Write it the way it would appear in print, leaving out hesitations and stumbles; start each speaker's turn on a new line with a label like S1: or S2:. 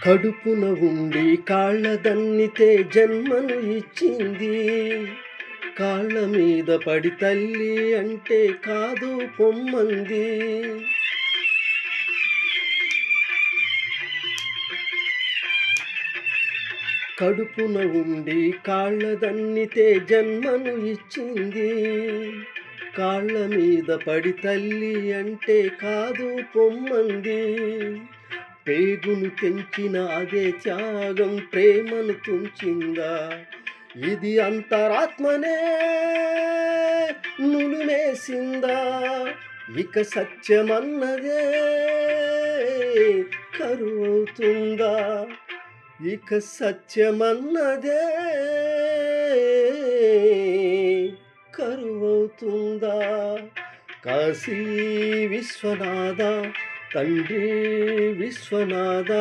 S1: కడుపున ఉండి కాళ్ళ దన్నితే జన్మను ఇచ్చింది. కాళ్ళ మీద పడి తల్లి అంటే కాదు పొమ్మంది. కడుపున ఉండి కాళ్ళ దన్నితే జన్మను ఇచ్చింది. కాళ్ళ మీద పడి తల్లి అంటే కాదు పొమ్మంది. పేగును తెంచిన అదే త్యాగం ప్రేమను తుంచిందా? ఇది అంతరాత్మనే నులిమేసిందా? ఇక సత్యమన్నదే కరువవుతుందా? ఇక సత్యమన్నదే కరువవుతుందా? కాశీ విశ్వనాథ తండ్రి విశ్వనాథ